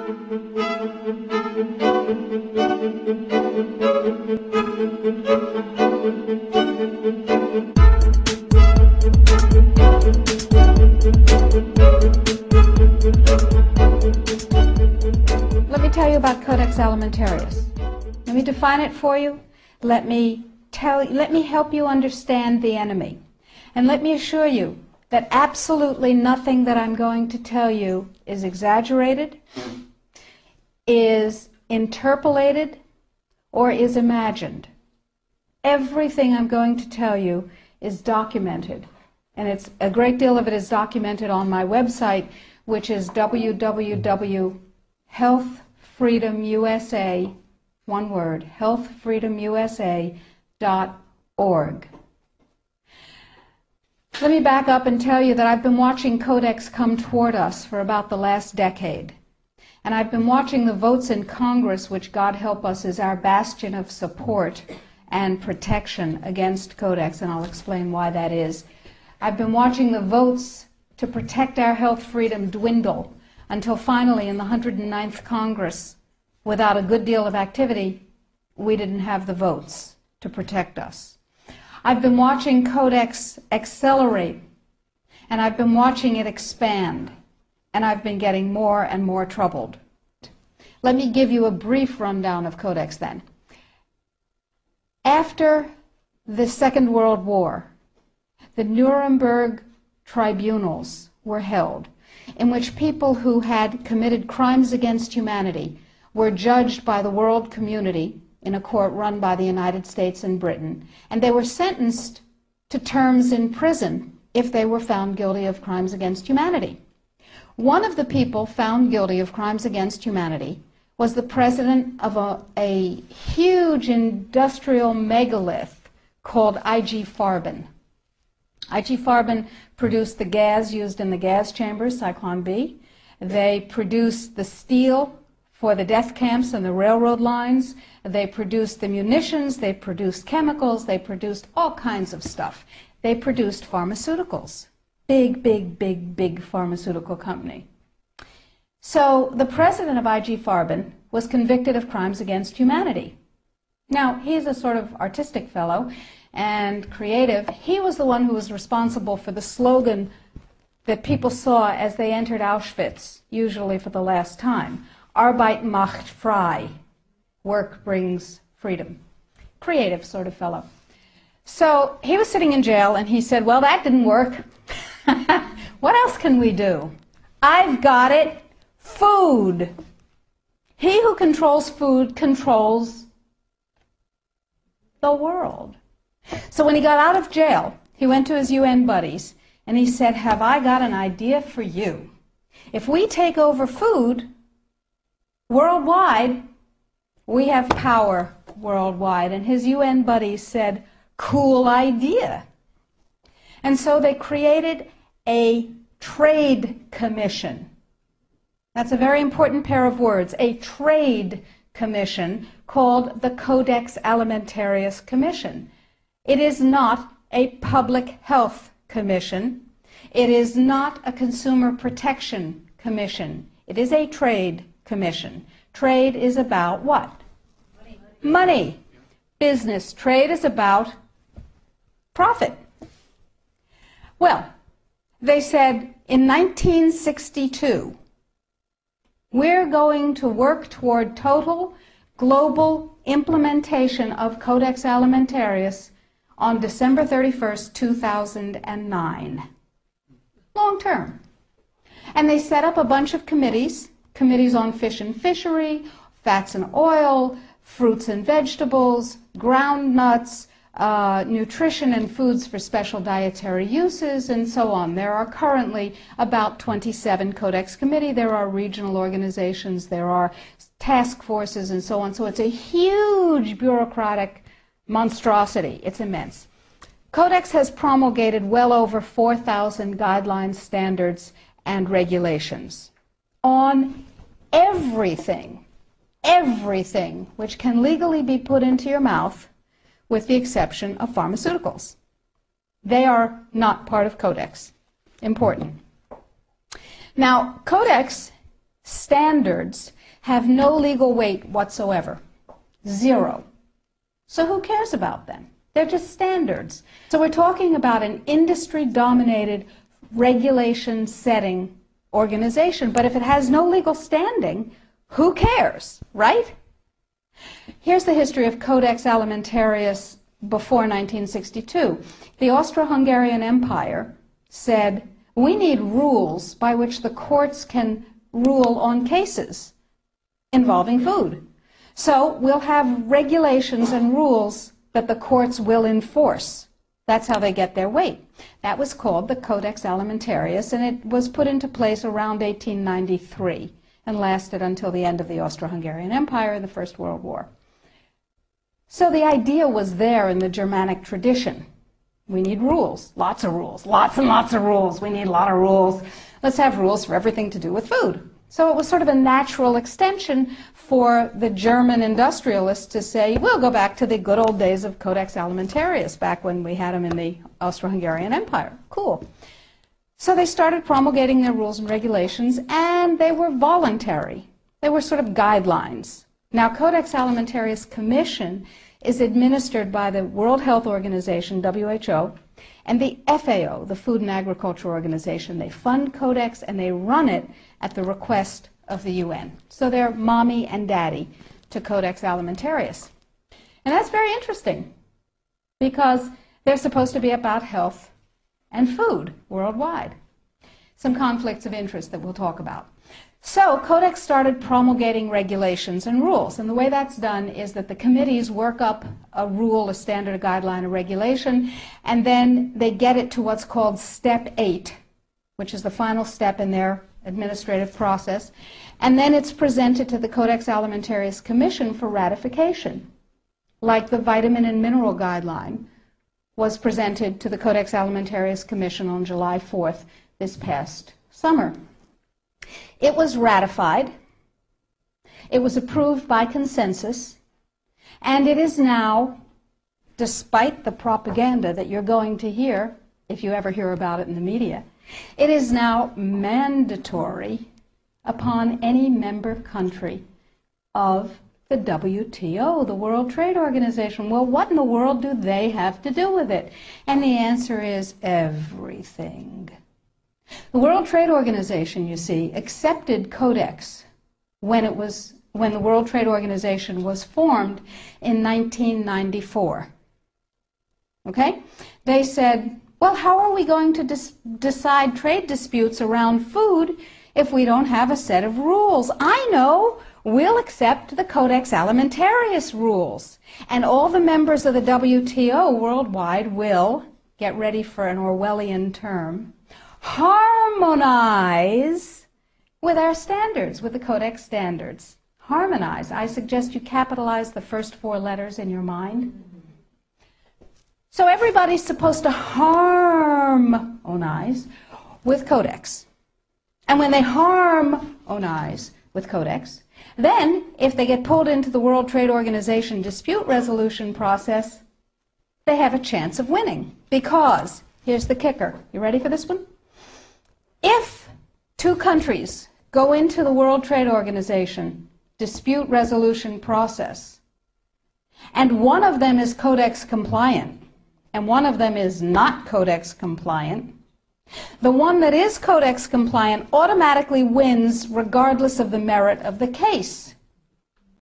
Let me tell you about Codex Alimentarius. Let me define it for you. Let me help you understand the enemy. And let me assure you that absolutely nothing that I'm going to tell you is exaggerated, is interpolated, or is imagined. Everything I'm going to tell you is documented. And a great deal of it is documented on my website, which is www.healthfreedomusa, one word, healthfreedomusa.org. Let me back up and tell you that I've been watching Codex come toward us for about the last decade. And I've been watching the votes in Congress, which, God help us, is our bastion of support and protection against Codex, and I'll explain why that is. I've been watching the votes to protect our health freedom dwindle until finally in the 109th Congress, without a good deal of activity, we didn't have the votes to protect us. I've been watching Codex accelerate, and I've been watching it expand, and I've been getting more and more troubled. Let me give you a brief rundown of Codex then. After the Second World War, the Nuremberg tribunals were held, in which people who had committed crimes against humanity were judged by the world community in a court run by the United States and Britain, and they were sentenced to terms in prison if they were found guilty of crimes against humanity. One of the people found guilty of crimes against humanity was the president of a huge industrial megalith called IG Farben. IG Farben produced the gas used in the gas chambers, Cyclone B. They produced the steel for the death camps and the railroad lines. They produced the munitions. They produced chemicals. They produced all kinds of stuff. They produced pharmaceuticals. Big, big, big, big pharmaceutical company. So the president of IG Farben was convicted of crimes against humanity. Now, he's a sort of artistic fellow and creative. He was the one who was responsible for the slogan that people saw as they entered Auschwitz, usually for the last time. Arbeit macht frei. Work brings freedom. Creative sort of fellow. So he was sitting in jail and he said, well, that didn't work. What else can we do? I've got it. Food. He who controls food controls the world. So when he got out of jail, he went to his UN buddies and he said, have I got an idea for you? If we take over food worldwide, we have power worldwide. And his UN buddies said, cool idea. And so they created a trade commission. That's a very important pair of words, a trade commission called the Codex Alimentarius Commission. It is not a public health commission. It is not a consumer protection commission. It is a trade commission. Trade is about what? Money. Business. Trade is about profit. Well, they said in 1962, we're going to work toward total global implementation of Codex Alimentarius on December 31st, 2009. Long term. And they set up a bunch of committees on fish and fishery, fats and oil, fruits and vegetables, ground nuts, nutrition and foods for special dietary uses, and so on. There are currently about 27 Codex Committee. There are regional organizations. There are task forces and so on. So it's a huge bureaucratic monstrosity. It's immense. Codex has promulgated well over 4,000 guidelines, standards, and regulations on everything which can legally be put into your mouth, with the exception of pharmaceuticals. They are not part of Codex. Important. Now, Codex standards have no legal weight whatsoever. Zero. So who cares about them? They're just standards. So we're talking about an industry-dominated, regulation-setting organization. But if it has no legal standing, who cares, right? Here's the history of Codex Alimentarius before 1962. The Austro-Hungarian Empire said, we need rules by which the courts can rule on cases involving food. So we'll have regulations and rules that the courts will enforce. That's how they get their weight. That was called the Codex Alimentarius, and it was put into place around 1893 and lasted until the end of the Austro-Hungarian Empire in the First World War. So the idea was there in the Germanic tradition. We need rules, lots of rules, lots and lots of rules. We need a lot of rules. Let's have rules for everything to do with food. So it was sort of a natural extension for the German industrialists to say, we'll go back to the good old days of Codex Alimentarius, back when we had them in the Austro-Hungarian Empire. Cool. So they started promulgating their rules and regulations, and they were voluntary. They were sort of guidelines. Now, Codex Alimentarius Commission is administered by the World Health Organization, WHO, and the FAO, the Food and Agriculture Organization. They fund Codex and they run it at the request of the UN. So they're mommy and daddy to Codex Alimentarius. And that's very interesting because they're supposed to be about health and food worldwide. Some conflicts of interest that we'll talk about. So Codex started promulgating regulations and rules, and the way that's done is that the committees work up a rule, a standard, a guideline, a regulation, and then they get it to what's called Step 8, which is the final step in their administrative process, and then it's presented to the Codex Alimentarius Commission for ratification, like the vitamin and mineral guideline was presented to the Codex Alimentarius Commission on July 4th this past summer. It was ratified, it was approved by consensus, and it is now, despite the propaganda that you're going to hear, if you ever hear about it in the media, it is now mandatory upon any member country of the WTO, the World Trade Organization. Well, what in the world do they have to do with it? And the answer is everything. The World Trade Organization, you see, accepted Codex when the World Trade Organization was formed in 1994. Okay? They said, well, how are we going to decide trade disputes around food if we don't have a set of rules? I know. We'll accept the Codex Alimentarius rules. And all the members of the WTO worldwide will, get ready for an Orwellian term, harmonize with our standards, with the Codex standards. Harmonize. I suggest you capitalize the first 4 letters in your mind. So everybody's supposed to harmonize with Codex. And when they harmonize with Codex, then if they get pulled into the World Trade Organization dispute resolution process, they have a chance of winning. Because, here's the kicker. You ready for this one? If 2 countries go into the World Trade Organization dispute resolution process, and one of them is Codex compliant, and one of them is not Codex compliant, the one that is Codex compliant automatically wins regardless of the merit of the case.